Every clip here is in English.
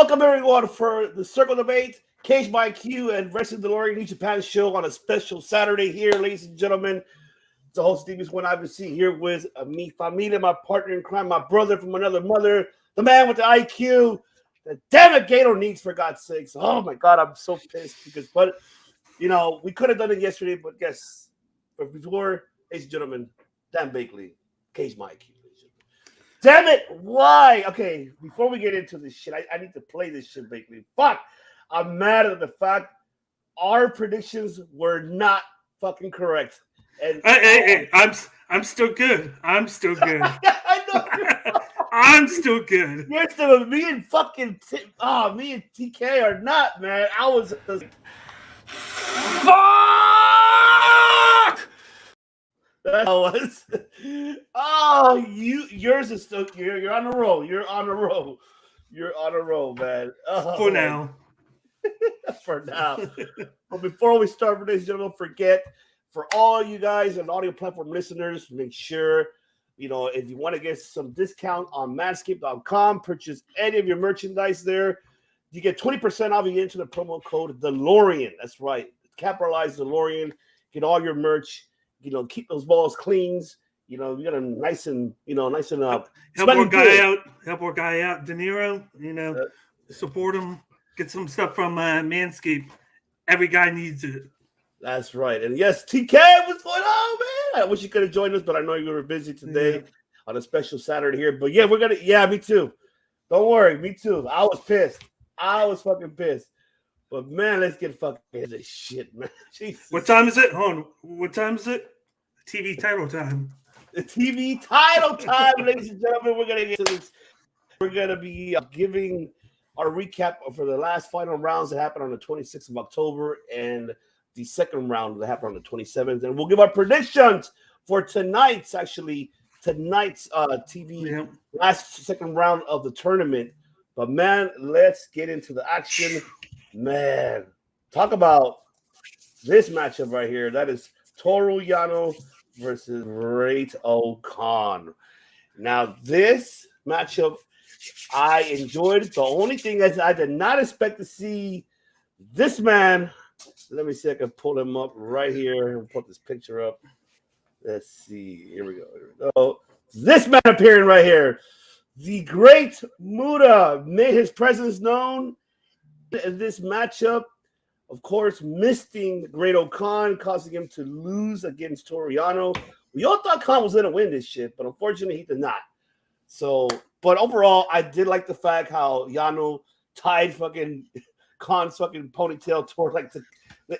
Welcome everyone for the Circle Debate, Cage My IQ, and Wrestling Delorean New Japan show on a special Saturday here, ladies and gentlemen. It's the host Stevie's one I've been here with me, familia, my partner in crime, my brother from another mother, the man with the IQ. The damn it, Gator needs, for God's sakes. Oh my God, I'm so pissed but we could have done it yesterday, but guess. But before, ladies and gentlemen, Dan Bakley, Cage My IQ. Damn it! Why? Okay, before we get into this shit, I need to play this shit, Bakley. Fuck! I'm mad at the fact our predictions were not fucking correct. And hey, I'm still good. I'm still good. I know. I'm still good. You're still me and fucking me and TK are not, man. I was fuck. That was. Oh, yours is still. You're on a roll. You're on a roll. You're on a roll, man. Oh. For now. For now. But before we start, ladies and gentlemen, forget for all you guys and audio platform listeners, make sure if you want to get some discount on Manscaped.com, purchase any of your merchandise there. You get 20% off. You get into the promo code DeLorean. That's right. Capitalize DeLorean. Get all your merch. Keep those balls clean. You got them nice and up. Help our guy out. Help our guy out, De Niro. Support him. Get some stuff from Manscaped. Every guy needs it. That's right. And yes, TK, what's going on, man? I wish you could have joined us, but I know you were busy today on a special Saturday here. But yeah, me too. Don't worry, me too. I was pissed. I was fucking pissed. But man, let's get fucking into this shit, man. Jesus. What time is it? Hold on. What time is it? TV title time. The TV title time, ladies and gentlemen. We're gonna get to this. We're gonna be giving our recap for the last final rounds that happened on the 26th of October and the second round that happened on the 27th, and we'll give our predictions for tonight's TV second round of the tournament. But man, let's get into the action. Man, talk about this matchup right here. That is Toru Yano versus Great-O-Khan. Now, this matchup I enjoyed. The only thing is I did not expect to see this man. Let me see if I can pull him up right here and put this picture up. Let's see. Here we go. This man appearing right here. The Great Muta made his presence known in this matchup. Of course, misting Great-O-Khan, causing him to lose against Toru Yano. We all thought Khan was going to win this shit, but unfortunately, he did not. So, but overall, I did like the fact how Yano tied fucking Khan's fucking ponytail toward like the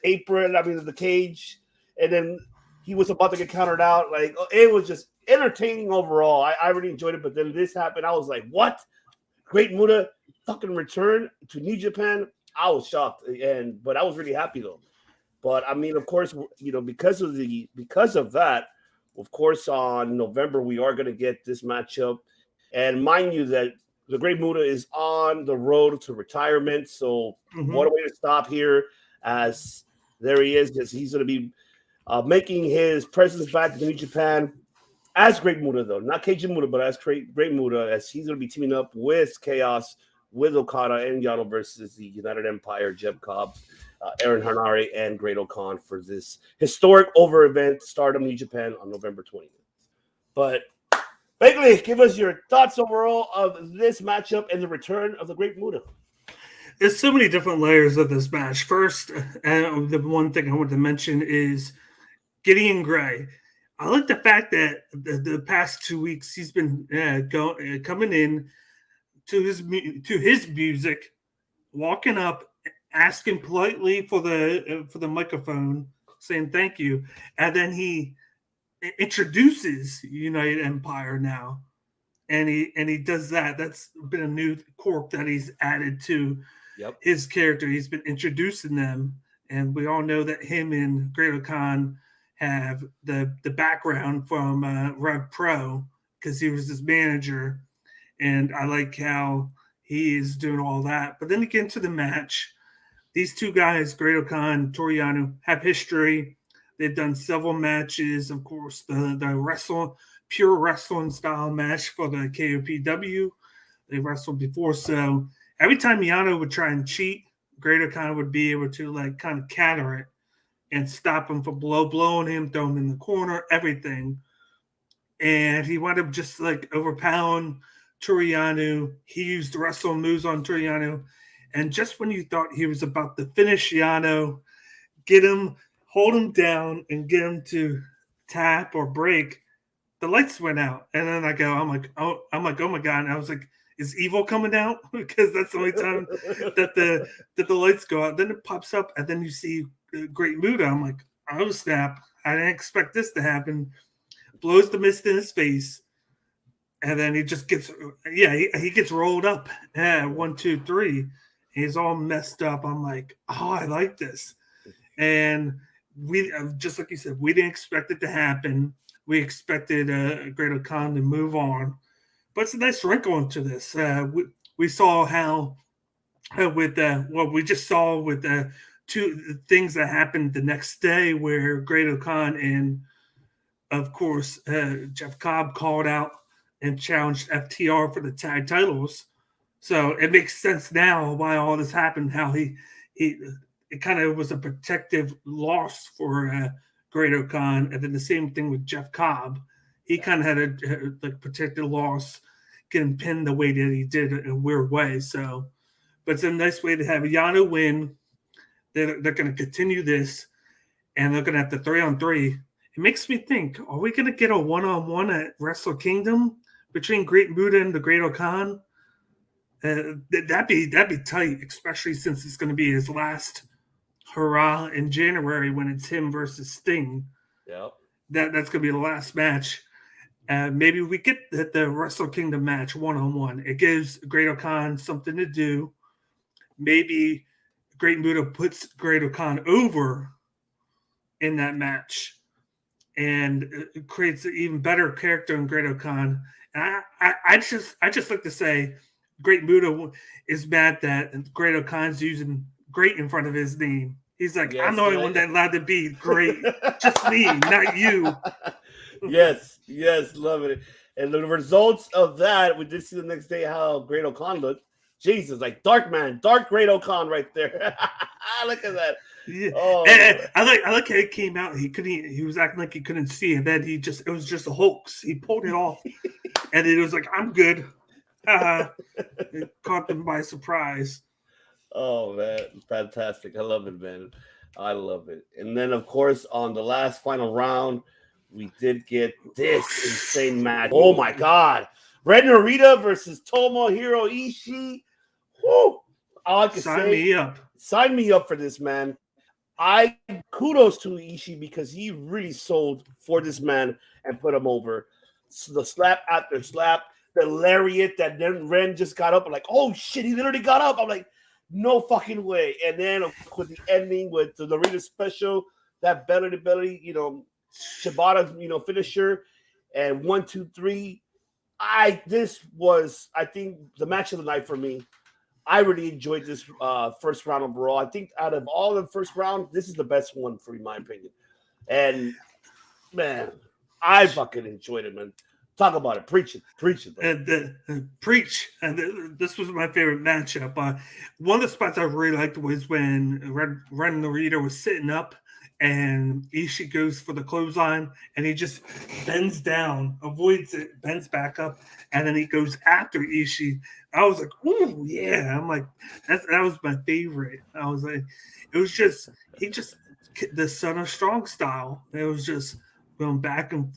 apron, the cage, and then he was about to get countered out. Like, it was just entertaining overall. I really enjoyed it, but then this happened. I was like, what? Great Muta fucking return to New Japan? I was shocked, but I was really happy though. But I mean, of course, because of that, of course, on November we are going to get this matchup, and mind you that the Great Muta is on the road to retirement. So what a way to stop here, as there he is, because he's going to be making his presence back to New Japan as Great Muta, though. Not Keiji Muta, but as Great Muta, as he's going to be teaming up with Chaos, with Okada and Yano versus the United Empire, Jeb Cobb, Aaron Hanare, and Great-O-Khan for this historic over event, Stardom New Japan on November 20th. But Bakley, give us your thoughts overall of this matchup and the return of the Great Muta. There's so many different layers of this match. First, the one thing I want to mention is Gideon Gray. I like the fact that the past 2 weeks he's been coming in to his music, walking up, asking politely for the microphone, saying thank you, and then he introduces United Empire now, and he does that. That's been a new quirk that he's added to his character. He's been introducing them, and we all know that him and Great-O-Khan have the background from Rev Pro, because he was his manager, and I like how he is doing all that. But then again, to the match, these two guys, Great-O-Khan, Toru Yano, have history. They've done several matches. Of course, the pure wrestling style match for the KOPW. They wrestled before, so every time Yano would try and cheat, Great-O-Khan would be able to like kind of counter it and stop him from blowing him, throw him in the corner, everything. And he wound up just like overpowering Toru Yano. He used wrestle moves on Toru Yano. And just when you thought he was about to finish Yano, get him, hold him down, and get him to tap or break, the lights went out. And then I'm like, oh my God. And I was like, is Evil coming out? Because that's the only time that the lights go out. Then it pops up, and then you see Great Muta. I'm like, oh snap! I didn't expect this to happen. Blows the mist in his face, and then he just gets he gets rolled up. 1, 2, 3. He's all messed up. I'm like, oh, I like this. And we just like you said, we didn't expect it to happen. We expected Great-O-Khan to move on. But it's a nice wrinkle into this. We saw how with what we just saw with two things that happened the next day, where Great-O-Khan and, of course, Jeff Cobb called out and challenged FTR for the tag titles. So it makes sense now why all this happened. How it kind of was a protective loss for Great-O-Khan, and then the same thing with Jeff Cobb. He kind of had a protected loss, getting pinned the way that he did in a weird way. So, but it's a nice way to have Yano win. They're going to continue this, and they're going to have the 3-on-3. It makes me think: are we going to get a 1-on-1 at Wrestle Kingdom between Great Muta and the Great-O-Khan? That'd be tight, especially since it's going to be his last hurrah in January when it's him versus Sting. Yep. That's going to be the last match. Maybe we get the Wrestle Kingdom match 1-on-1. It gives Great-O-Khan something to do. Maybe Great Muta puts Great-O-Khan over in that match, and it creates an even better character in Great-O-Khan. And I just like to say, Great Muta is mad that Great-O-Khan's using Great in front of his name. He's like, yes, I'm the only one that's allowed to be great. Just me, not you. Yes, love it. And the results of that, we did see the next day how Great-O-Khan looked. Jesus, like Dark Great-O-Khan right there. Look at that. Yeah. Oh, and I like how it came out. He was acting like he couldn't see, and then it was just a hoax. He pulled it off, and it was like, I'm good. It caught them by surprise. Oh man, fantastic! I love it, man. I love it. And then, of course, on the last final round, we did get this insane match. Oh my God, Red Narita versus Tomohiro Ishii. Woo! All I can say, sign me up for this, man. I kudos to Ishii because he really sold for this man and put him over. So the slap after slap, the lariat that then Ren just got up. I'm like, oh shit, he literally got up. I'm like, no fucking way. And then with the ending with the Narita special, that belly to belly, Shibata, finisher, and 1, 2, 3. This was, I think, the match of the night for me. I really enjoyed this first round of Raw. I think out of all the first round, this is the best one for my opinion. And man, I fucking enjoyed it, man. Talk about it. Preach it. Preach. And this was my favorite matchup. One of the spots I really liked was when Ren Narita was sitting up and Ishii goes for the clothesline and he just bends down, avoids it, bends back up, and then he goes after Ishii. I was like, ooh, yeah. I'm like, that was my favorite. I was like, it was just, the Son of Strong style. It was just going back and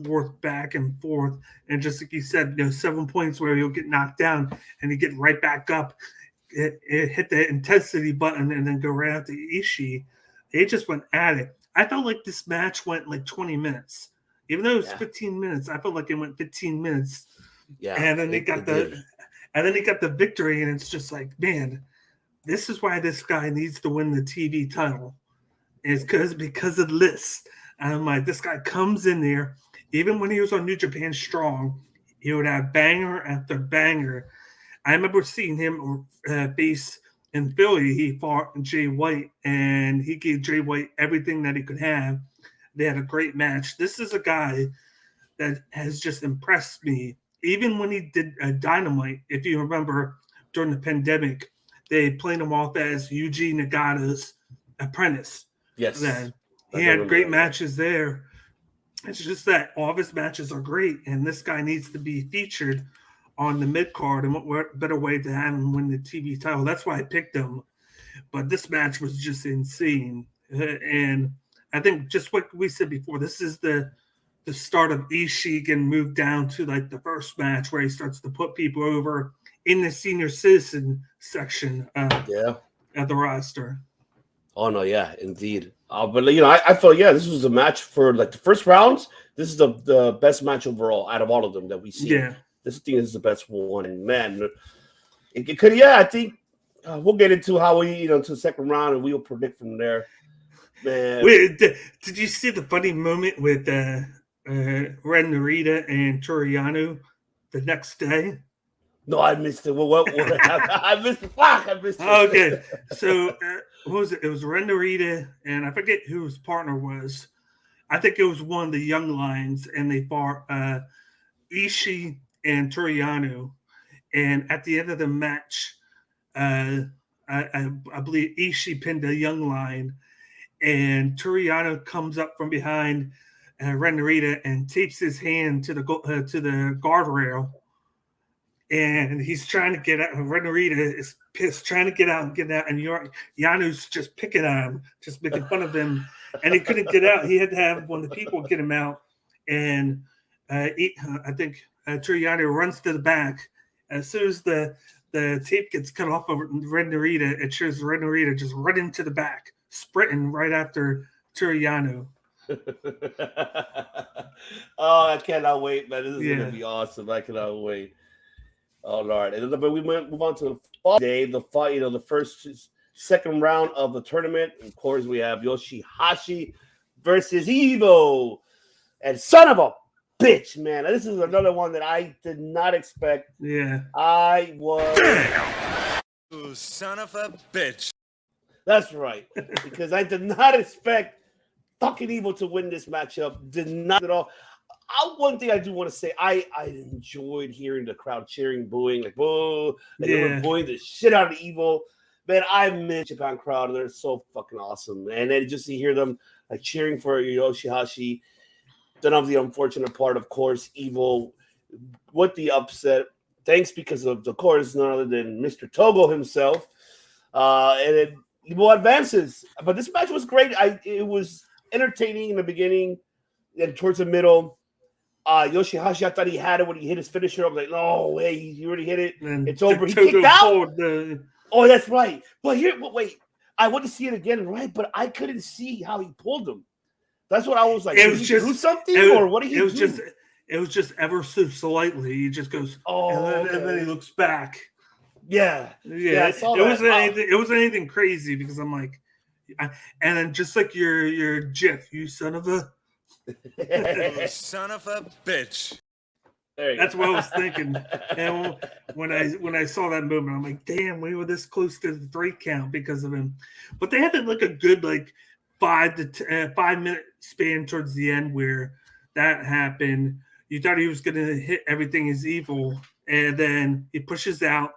forth. And just like you said, 7 points where he'll get knocked down and he get right back up, it hit the intensity button and then go right out to Ishii. They just went at it. I felt like this match went like 20 minutes. Even though it was 15 minutes, I felt like it went 15 minutes. Yeah. And then they got the victory, and it's just like, man, this is why this guy needs to win the TV title. It's because of this. And I'm like, this guy comes in there, even when he was on New Japan Strong, he would have banger after banger. I remember seeing him face in Philly. He fought Jay White, and he gave Jay White everything that he could have. They had a great match. This is a guy that has just impressed me. Even when he did Dynamite, if you remember, during the pandemic, they played him off as Yuji Nagata's apprentice. Yes. Then he had great matches there. It's just that all of his matches are great, and this guy needs to be featured on the mid card. And what better way to have him win the TV title? That's why I picked him. But this match was just insane, and I think just what we said before, this is the start of Ishii getting moved down to like the first match where he starts to put people over in the senior citizen section of the roster. Oh no, yeah, indeed. But I felt this was a match for like the first rounds. This is the best match overall out of all of them that we see. Yeah, this thing is the best one, and man, it could. Yeah, I think we'll get into how we to the second round, and we'll predict from there. Man, wait, did you see the funny moment with Ren Narita and Toriano the next day? No, I missed it. What I missed it. Fuck, I missed it. Okay, so what was it? It was Ren Narita, and I forget who his partner was. I think it was one of the young lions, and they fought Ishii and Toriano. And at the end of the match, I believe Ishii pinned a young lion, and Toriano comes up from behind Ren Narita and tapes his hand to the guardrail, and he's trying to get out. Ren Narita is pissed, trying to get out, and Yanu's just picking on him, just making fun of him, and he couldn't get out. He had to have one of the people get him out, and I think Toriano runs to the back. As soon as the tape gets cut off of Ren Narita, it shows Ren Narita just running to the back, sprinting right after Toriano. Oh, I cannot wait, man. This is going to be awesome. I cannot wait. Oh, Lord. But we move on to the fall day, the fight, the second round of the tournament. Of course, we have Yoshihashi versus Evo. And son of a bitch, man. This is another one that I did not expect. Yeah. I was. You son of a bitch. That's right. Because I did not expect fucking Evo to win this matchup. Did not at all. One thing I do want to say, I enjoyed hearing the crowd cheering, booing, like boo. They were booing the shit out of Evo. Man, I miss Japan crowd. They're so fucking awesome. And then just to hear them like cheering for Yoshihashi. Then of the unfortunate part, of course, Evo with the upset. Thanks because of course, none other than Mr. Togo himself. And then Evo advances. But this match was great. It was entertaining in the beginning and towards the middle. Yoshihashi, I thought he had it when he hit his finisher. I was like, no way, he already hit it. And it's over. He kicked out. Oh, that's right. But wait, I want to see it again, right? But I couldn't see how he pulled him. That's what I was like. It was just do something, or what did he do? It was just ever so slightly. He just goes, and then he looks back. Yeah. I saw that. It wasn't anything crazy because I'm like, and then just like your GIF, you son of a. You son of a bitch. That's what I was thinking. And when I saw that movement, I'm like, damn, we were this close to the 3 count because of him. But they had like a good 5 minute span towards the end where that happened. You thought he was going to hit everything is evil, and then he pushes out,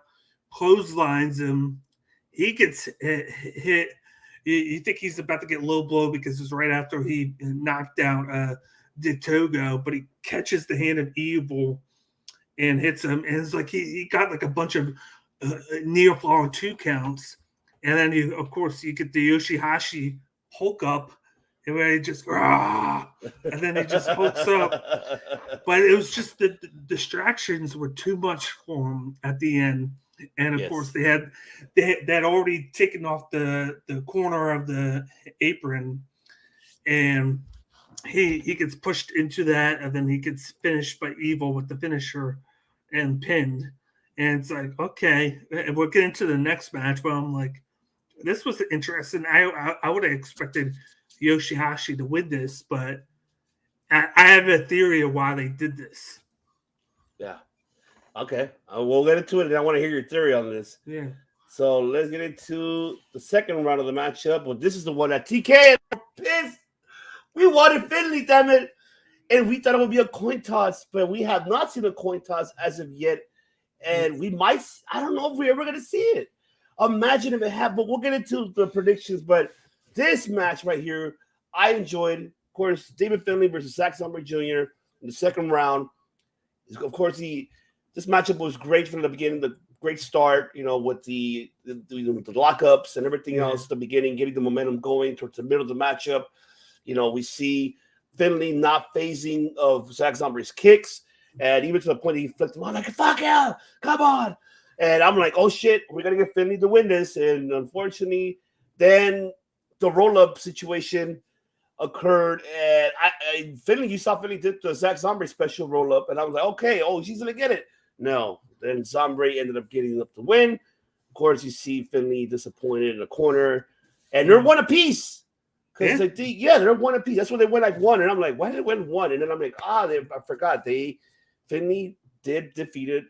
clotheslines him. He gets hit. You think he's about to get low blow because it's right after he knocked out Togo, but he catches the hand of Evil and hits him. And it's like he got like a bunch of near falling 2 counts. And then, you get the Yoshihashi Hulk up, and where he just, and then he just hulks up. But it was just the distractions were too much for him at the end. And of course, they had already taken off the corner of the apron, and he gets pushed into that, and then he gets finished by Evil with the finisher and pinned. And it's like, okay, and we'll get into the next match. But I'm like, this was interesting. I would have expected Yoshihashi to win this, but I have a theory of why they did this. Yeah. Okay, we'll get into it, and I want to hear your theory on this. Yeah. So let's get into the second round of the matchup. Well, this is the one that TK and pissed. We wanted Finley, damn it, and we thought it would be a coin toss, but we have not seen a coin toss as of yet, and we might. I don't know if we're ever going to see it. Imagine if it happened. But we'll get into the predictions. But this match right here, I enjoyed. Of course, David Finlay versus Zack Sabre Jr. in the second round. Of course, this matchup was great from the beginning. The great start, with the lockups and everything else. The beginning, getting the momentum going towards the middle of the matchup. We see Finlay not phasing of Zack Sabre's kicks, and even to the point he flipped him on like, "Fuck yeah, come on!" And I'm like, "Oh shit, we're gonna get Finlay to win this." And unfortunately, then the roll-up situation occurred, and Finlay, you saw Finlay did the Zack Sabre special roll-up, and I was like, "Okay, she's gonna get it." No, then Sabre ended up getting up the win. Of course, you see Finlay disappointed in the corner, and they're one apiece. Because they're one apiece. That's when they went like one. And I'm like, why did they win one? And then I'm like, I forgot. Finlay did defeated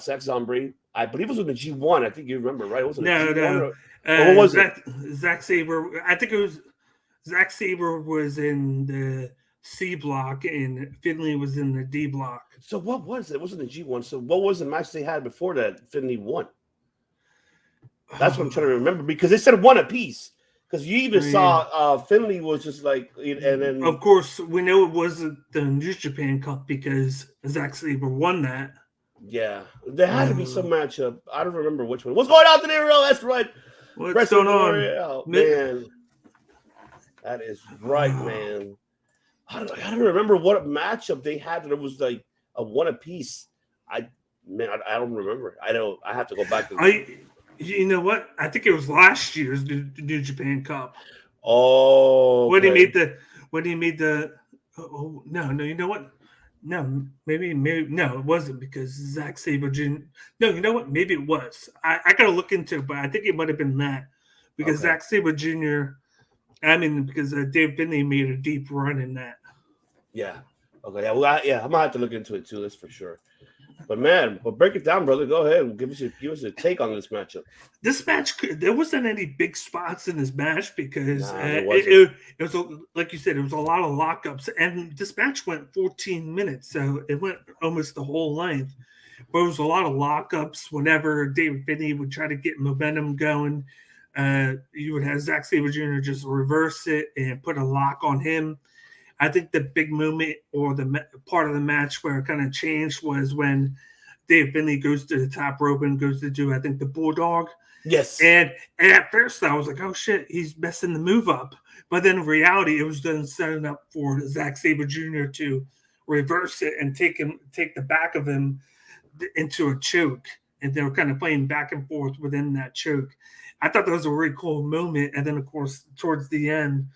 Zack Sabre. I believe it was in the G1. I think you remember, right? It was No. What was it? Zack Sabre. I think it was Zack Sabre was in the C block and Finlay was in the D block. So what was it? It wasn't the G1. So what was the match they had before that Finlay won? That's what I'm trying to remember because they said one apiece. Because you even saw Finlay was just like, and then of course we know it wasn't the New Japan Cup because Zack Sabre won that. Yeah, there had to be some matchup. I don't remember which one. What's going on today, Real? That's right. What's going on, man? That is right, man. I don't remember what matchup they had that it was like a one apiece. I don't remember. I have to go back to. You know what? I think it was last year's New Japan Cup. Oh, okay. When he made the. Oh no! You know what? No, maybe no, it wasn't because Zack Sabre Jr. No, you know what? Maybe it was. I gotta look into it, but I think it might have been that because Zack Sabre Jr. Because Dave Finlay made a deep run in that. Yeah. Okay. Yeah. Well, I'm gonna have to look into it too. That's for sure. But man, break it down, brother. Go ahead and give us a take on this matchup. This match, there wasn't any big spots in this match because it was like you said, it was a lot of lockups, and this match went 14 minutes, so it went almost the whole length. But it was a lot of lockups. Whenever David Finlay would try to get momentum going, you would have Zack Sabre Jr. just reverse it and put a lock on him. I think the big moment or the part of the match where it kind of changed was when Dave Finlay goes to the top rope and goes to do, I think, the Bulldog. Yes. And at first I was like, oh, shit, he's messing the move up. But then in reality, it was done setting up for Zack Sabre Jr. to reverse it and take the back of him into a choke. And they were kind of playing back and forth within that choke. I thought that was a really cool moment. And then, of course, towards the end,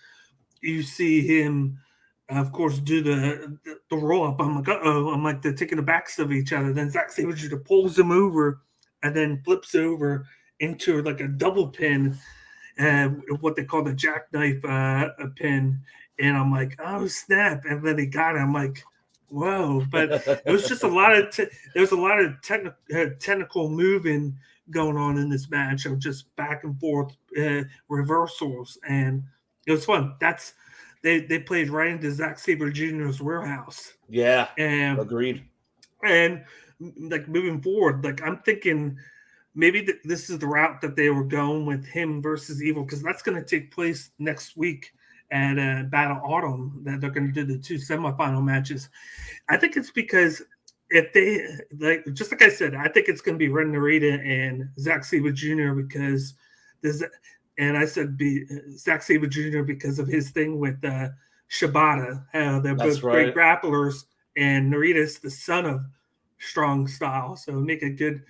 you see him – of course, do the roll up. I'm like, I'm like, they're taking the backs of each other. Then Zack Sabre Jr. pulls him over and then flips over into like a double pin, what they call the jackknife pin. And I'm like, oh snap! And then he got it. I'm like, whoa! But it was just a lot of there was a lot of technical moving going on in this match of just back and forth reversals, and it was fun. They played right into Zack Sabre Jr.'s warehouse. Yeah, and agreed. And like moving forward, like I'm thinking maybe this is the route that they were going with him versus Evil because that's going to take place next week at Battle Autumn. That they're going to do the two semifinal matches. I think it's because if they just like I said, I think it's going to be Ren Narita and Zack Sabre Jr. because there's. And I said Zack Sabre Jr. because of his thing with Shibata. They're both great grapplers, and Narita's the son of Strong Style, so make a good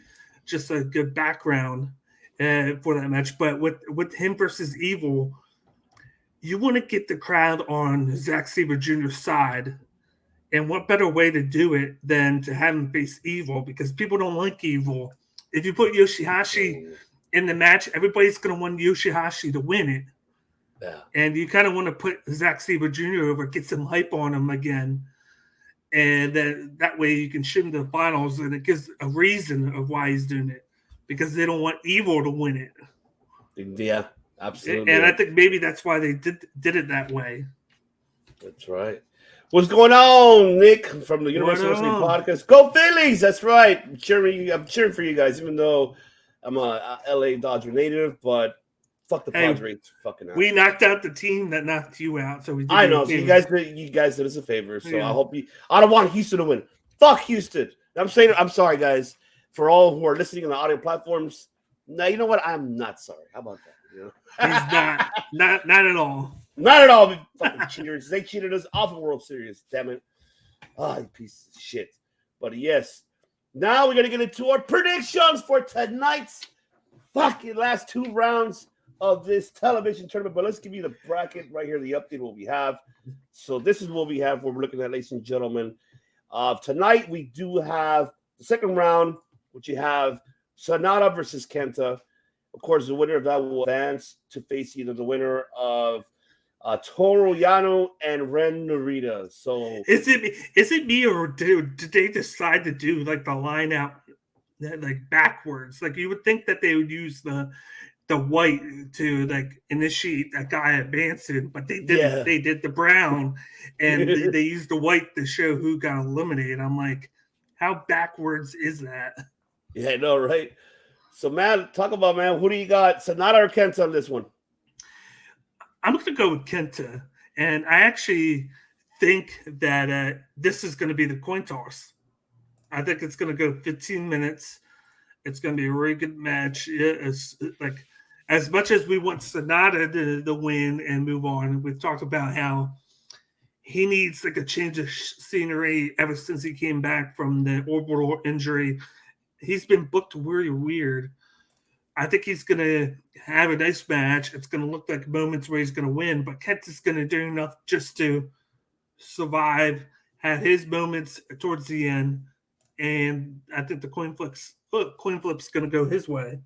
background for that match. But with him versus Evil, you want to get the crowd on Zack Sabre Jr.'s side, and what better way to do it than to have him face Evil because people don't like Evil. If you put Yoshihashi in the match, everybody's going to want Yoshihashi to win it. Yeah. And you kind of want to put Zack Sabre Jr. over, get some hype on him again. And then that way you can ship him to the finals, and it gives a reason of why he's doing it. Because they don't want Evil to win it. Yeah, absolutely. And I think maybe that's why they did it that way. That's right. What's going on, Nick, from the Universal Wrestling Podcast? Go Phillies! That's right. I'm cheering for you guys, even though I'm a LA Dodger native, but fuck the Padres. Fucking ass. We knocked out the team that knocked you out, so we did. I know. So you guys did us a favor. So Yeah. I don't want Houston to win. Fuck Houston. I'm saying. I'm sorry, guys, for all who are listening on the audio platforms. Now you know what? I'm not sorry. How about that? You know? He's not at all. Not at all. Fucking cheaters. They cheated us off of World Series. Damn it. Oh, you piece of shit. But yes, now we're gonna get into our predictions for tonight's fucking last 2 rounds of this television tournament. But let's give you the bracket right here, the update what we have. So this is what we have. What we're looking at, ladies and gentlemen. Tonight we do have the second round, which you have Sonata versus Kenta. Of course, the winner of that will advance to face either the winner of Toru Yano and Ren Narita. So is it me or did they decide to do like the line out like backwards? Like you would think that they would use the white to like initiate that guy advancing, but they didn't. Yeah. They did the brown, and they used the white to show who got eliminated. I'm like, how backwards is that? Yeah, I know, right? So, man, talk about, man, who do you got? Sonata or Kenta on this one? I'm going to go with Kenta, and I actually think that this is going to be the coin toss. I think it's going to go 15 minutes. It's going to be a really good match. It's like, as much as we want Sonata to win and move on, we've talked about how he needs like a change of scenery ever since he came back from the orbital injury. He's been booked really weird. I think he's going to have a nice match. It's going to look like moments where he's going to win, but Kenta's going to do enough just to survive, have his moments towards the end, and I think the coin flip's going to go his way.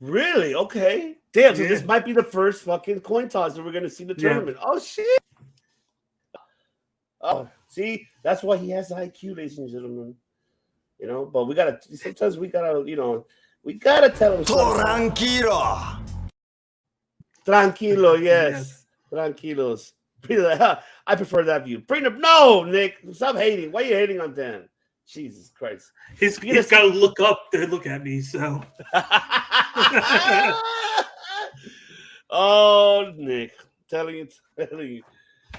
Really? Okay. Damn, so this might be the first fucking coin toss that we're going to see the tournament. Yeah. Oh, shit. Oh, see? That's why he has the IQ, ladies and gentlemen. You know, but sometimes we gotta tell him. Tranquilo. Tranquilo, yes. Tranquilos. I prefer that view. Bring up. No, Nick. Stop hating. Why are you hating on Dan? Jesus Christ. He's got to look up to look at me, so. Oh, Nick. Telling you.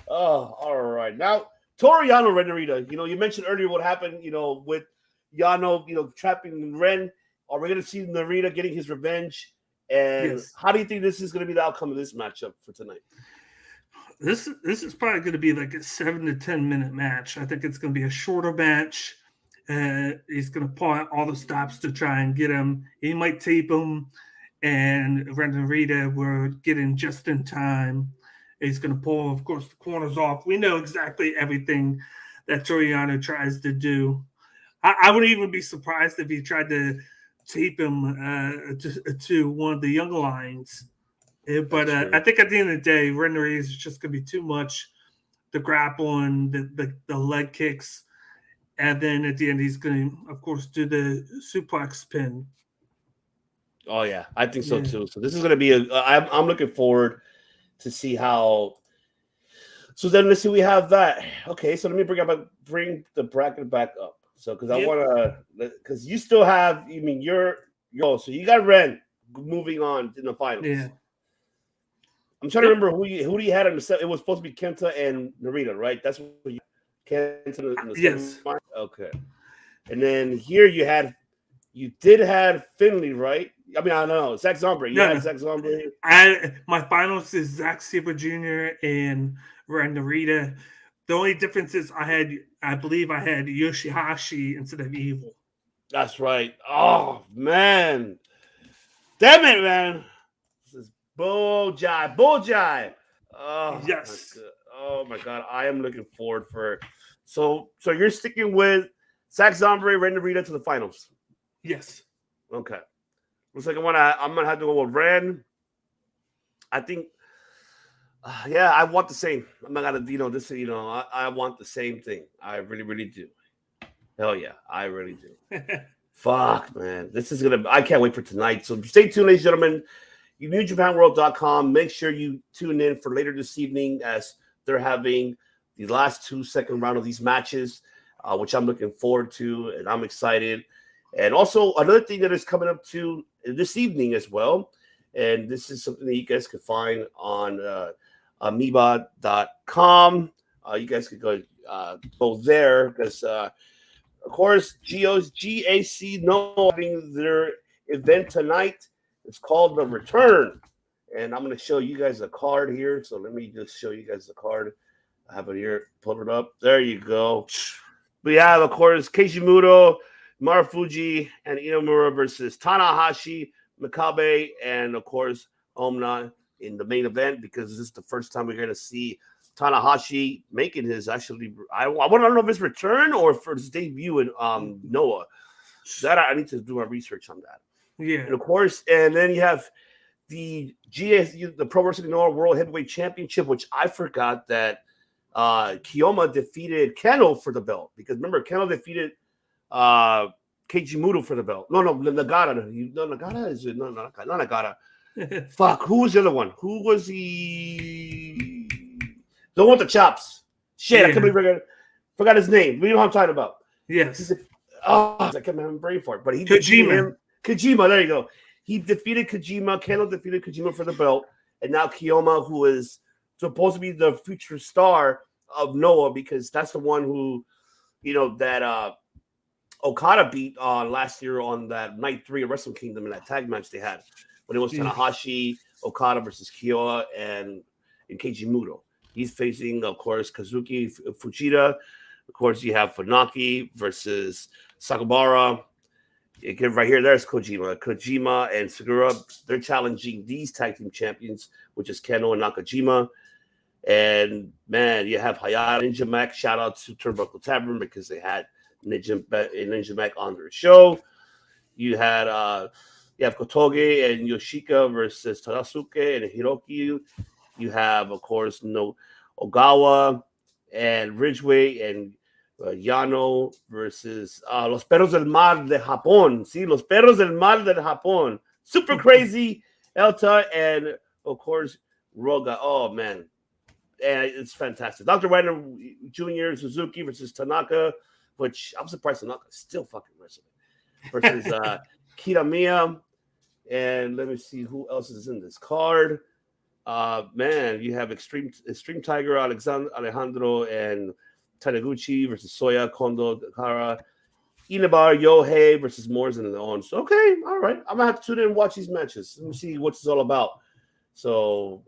Oh, all right. Now, Toru Yano, Ren Narita. You know, you mentioned earlier what happened, you know, with Yano, trapping Ren. Are we going to see Narita getting his revenge? And how do you think this is going to be the outcome of this matchup for tonight? This is probably going to be like a 7 to 10 minute match. I think it's going to be a shorter match. He's going to pull out all the stops to try and get him. He might tape him, and Ren Narita will get in just in time. He's going to pull, of course, the corners off. We know exactly everything that Toru Yano tries to do. I wouldn't even be surprised if he tried to tape him to one of the young lions. But I think at the end of the day, Ren Narita is just going to be too much. The grappling, the leg kicks. And then at the end, he's going to, of course, do the suplex pin. Oh, yeah. I think so, too. So this is going to be I'm looking forward to see how. So then let's see. We have that. Okay, so let me bring the bracket back up. So because I want to, because you still have. I mean, so you got Ren moving on in the finals. Yeah. I'm trying to remember who you had in the set. It was supposed to be Kenta and Narita, right? That's what you Kenta in the yes. Okay. And then here you did have Finley, right? I mean, I don't know. Zack Zombie. Zack Zombie. My finals is Zack Sabre Jr. and Ren Narita. The only difference is I believe I had Yoshihashi instead of Evil. That's right. Oh, man. Damn it, man. This is bull jive. Oh, yes. Oh, my God. I am looking forward for. So you're sticking with Zack Zombie, Ren Narita to the finals? Yes. Okay. Looks like I'm going to have to go with Ren. I think. I want the same. I'm not gonna, I want the same thing. I really, really do. Hell yeah, I really do. Fuck, man. I can't wait for tonight. So stay tuned, ladies and gentlemen. NewJapanWorld.com. Make sure you tune in for later this evening as they're having the last 2 second round of these matches, which I'm looking forward to, and I'm excited. And also another thing that is coming up to this evening as well, and this is something that you guys can find on amoeba.com. You guys could go there because, of course, GAC having their event tonight. It's called The Return. And I'm going to show you guys a card here. So let me just show you guys the card. I have it here. Pull it up. There you go. We have, of course, Keiji Marufuji, and Inomura versus Tanahashi, Makabe, and, of course, Omna in the main event, because this is the first time we're going to see Tanahashi making his actually. I want to know if his return or for his debut in Noah. That I need to do my research on that. Yeah. And, of course, and then you have the the Pro Wrestling Noah World Heavyweight Championship, which I forgot that Kiyoma defeated Keno for the belt, because remember Keno defeated Keiji Muto for the belt. No, Nagata. No, Nagata is no Nagata. Fuck, who was the other one? Who was he? Don't want the chops. Shit, I can't believe I forgot his name. You know what I'm talking about? Yes. I can't remember brain for it, but he Kojima. defeated him. Kojima, there you go. He defeated Kojima. Keno defeated Kojima for the belt, and now Kiyoma, who is supposed to be the future star of Noah, because that's the one who, that Okada beat last year on that night 3 of Wrestle Kingdom in that tag match they had when it was Tanahashi, Okada versus Kyoa, and Keiji Muto. He's facing, of course, Kazuki Fujita. Of course, you have Funaki versus Sakabara. Right here, there's Kojima. Kojima and Segura, they're challenging these tag team champions, which is Keno and Nakajima. And, man, you have Hayata Ninja Mac. Shout out to Turnbuckle Tavern because they had Ninja Mac on their show. You have Kotoge and Yoshika versus Tadasuke and Hiroki. You have, of course, Ogawa and Ridgeway and Yano versus Los Perros del Mar de Japón. See, Los Perros del Mar de Japón. Super crazy. Elta and, of course, Roga. Oh, man. And it's fantastic. Dr. Wagner Jr. Suzuki versus Tanaka, which I'm surprised Tanaka's still fucking wrestling. Versus Kitamiya. And let me see who else is in this card. Man, you have Extreme Tiger, Alejandro, and Taniguchi versus Soya, Kondo, Kara, Inabar, Yohei versus Morrison and on. So, okay, all right. I'm going to have to tune in and watch these matches. Let me see what it's all about. So,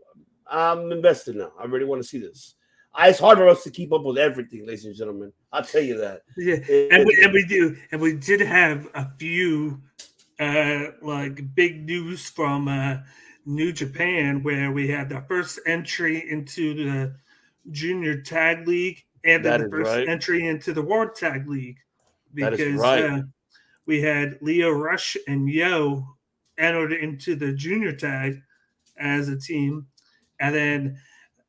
I'm invested now. I really want to see this. It's hard for us to keep up with everything, ladies and gentlemen. I'll tell you that. Yeah, and we did have a few big news from New Japan, where we had the first entry into the Junior Tag League and the first entry into the World Tag League, because we had Leo Rush and Yo entered into the Junior Tag as a team, and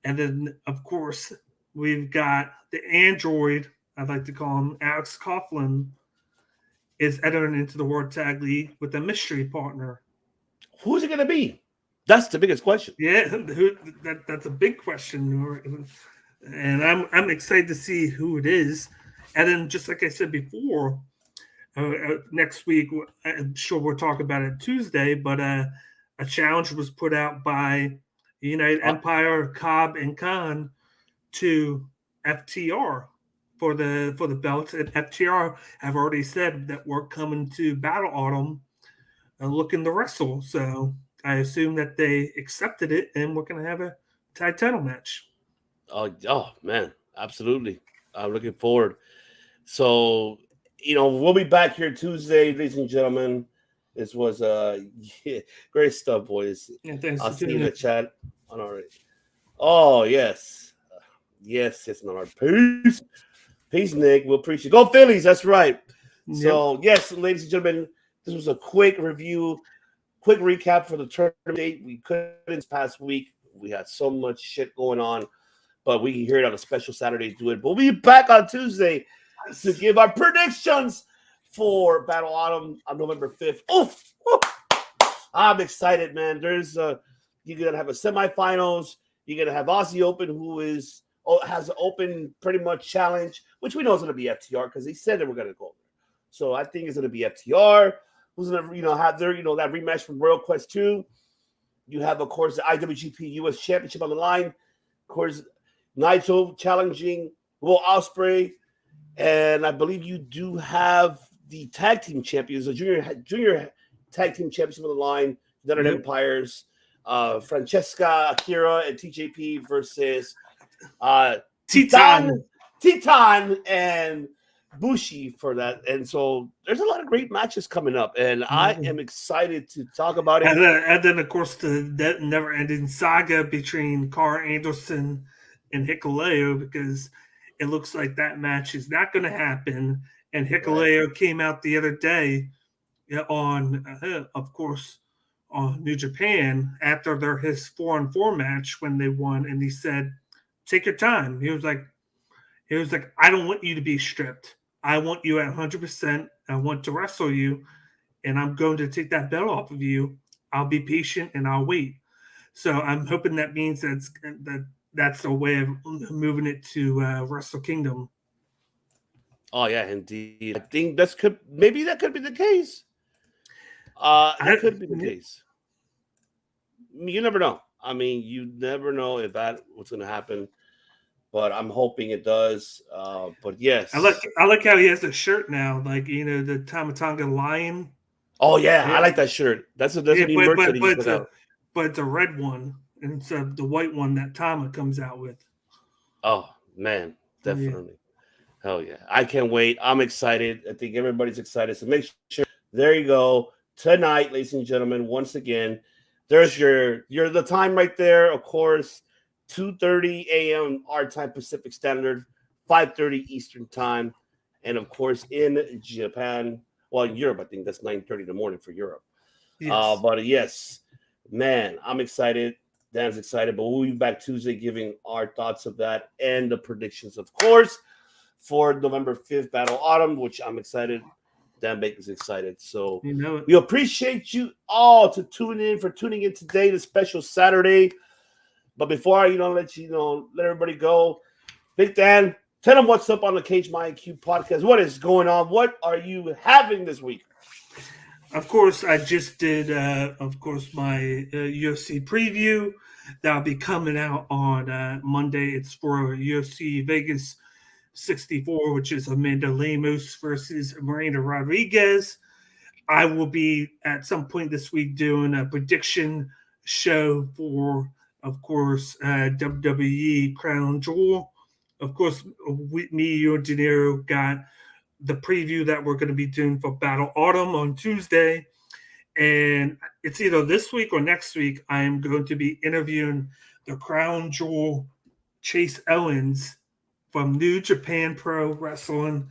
then of course we've got the android, I'd like to call him, Alex Coughlin, is entering into the World Tag League with a mystery partner. Who's it going to be? That's the biggest question. Yeah, that's a big question, and I'm excited to see who it is. And then, just like I said before, next week, I'm sure we'll talk about it Tuesday, but a challenge was put out by United Empire, Cobb, and Khan to FTR for the belts, and FTR have already said that we're coming to Battle Autumn and looking to wrestle. So I assume that they accepted it, and we're going to have a tag title match. Oh man, absolutely. I'm looking forward. So, we'll be back here Tuesday, ladies and gentlemen. This was great stuff, boys. Yeah, thanks. I'll see you in the chat. All right. Oh, yes. Yes, Nard. Peace, Nick. We'll appreciate it. Go Phillies. That's right. Yep. So, yes, ladies and gentlemen, this was a quick review, quick recap for the tournament date. We couldn't this past week. We had so much shit going on, but we can hear it on a special Saturday do it. But we'll be back on Tuesday to give our predictions for Battle Autumn on November 5th. Oof. I'm excited, man. There's you're gonna have a semifinals. You're gonna have Aussie Open, who has an open pretty much challenge, which we know is gonna be FTR because they said they were gonna go. So I think it's going to be FTR who's going to, have their, that rematch from Royal Quest 2. You have, of course, the IWGP US Championship on the line. Of course, Naito challenging Will Ospreay. And I believe you do have the tag team champions, the junior tag team championship on the line, United Empires, Francesca, Akira, and TJP versus Titan and Bushi for that. And so there's a lot of great matches coming up, and I am excited to talk about it. And then of course, that never-ending saga between Carl Anderson and Hikuleo, because it looks like that match is not going to happen. And Hikuleo came out the other day on, of course, on New Japan after his 4-on-4 match when they won, and he said, "Take your time." He was like, "I don't want you to be stripped. I want you at 100%. I want to wrestle you, and I'm going to take that belt off of you. I'll be patient and I'll wait." So I'm hoping that means that's a way of moving it to Wrestle Kingdom. Oh yeah, indeed. I think that could be the case. That could be the case. You never know. I mean, you never know if what's going to happen, but I'm hoping it does. But yes, I like how he has a shirt now, like the Tamatanga Lion. Oh yeah, I like that shirt. That's a new merch that he put out. But it's a red one instead of the white one that Tama comes out with. Oh man, definitely. Hell yeah. I can't wait. I'm excited. I think everybody's excited. So make sure, there you go. Tonight, ladies and gentlemen, once again, there's the time right there, of course, 2:30 a.m. our time, Pacific Standard, 5:30 Eastern time. And of course, in Japan, well, in Europe, I think that's 9:30 in the morning for Europe. Yes. But yes, man, I'm excited. Dan's excited, but we'll be back Tuesday giving our thoughts of that and the predictions, of course, for November 5th Battle Autumn, which I'm excited. Dan Baker's excited. So we appreciate you all for tuning in today, the special Saturday. But before I let everybody go, Big Dan, tell them what's up on the Cage My IQ podcast. What is going on? What are you having this week? Of course, I just did, my UFC preview. That'll be coming out on Monday. It's for UFC Vegas 64, which is Amanda Lemos versus Marina Rodriguez. I will be, at some point this week, doing a prediction show for, of course, WWE Crown Jewel. Of course, me, you, and De Niro got the preview that we're going to be doing for Battle Autumn on Tuesday. And it's either this week or next week, I am going to be interviewing the Crown Jewel Chase Owens from New Japan Pro Wrestling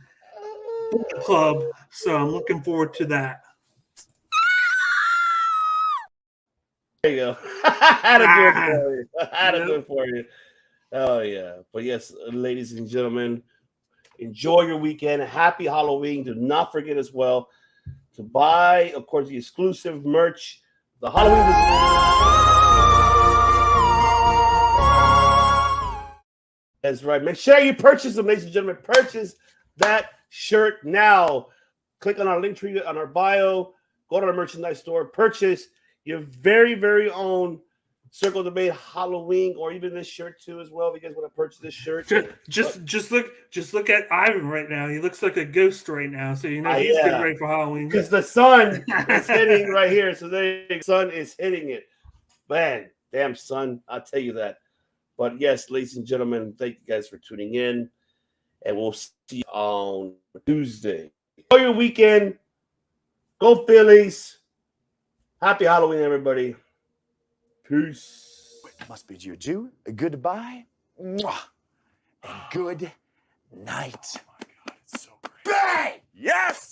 Club. So I'm looking forward to that. There you go. I had a good for you. Oh, yeah. But yes, ladies and gentlemen, enjoy your weekend. Happy Halloween. Do not forget as well to buy, of course, the exclusive merch. The Halloween. That's right. Make sure you purchase them, ladies and gentlemen. Purchase that shirt now. Click on our link tree on our bio. Go to our merchandise store. Purchase your very, very own Circle the Bay Halloween, or even this shirt too, as well. If you guys want to purchase this shirt, just look at Ivan right now. He looks like a ghost right now, so he's getting ready for Halloween. Because the sun is hitting right here, so the sun is hitting it. Man, damn sun! I'll tell you that. But yes, ladies and gentlemen, thank you guys for tuning in, and we'll see you on Tuesday. Enjoy your weekend. Go Phillies! Happy Halloween, everybody. Peace. It must be Juju. Goodbye. Mwah. And good night. Oh my God, it's so great. Bang! Yes!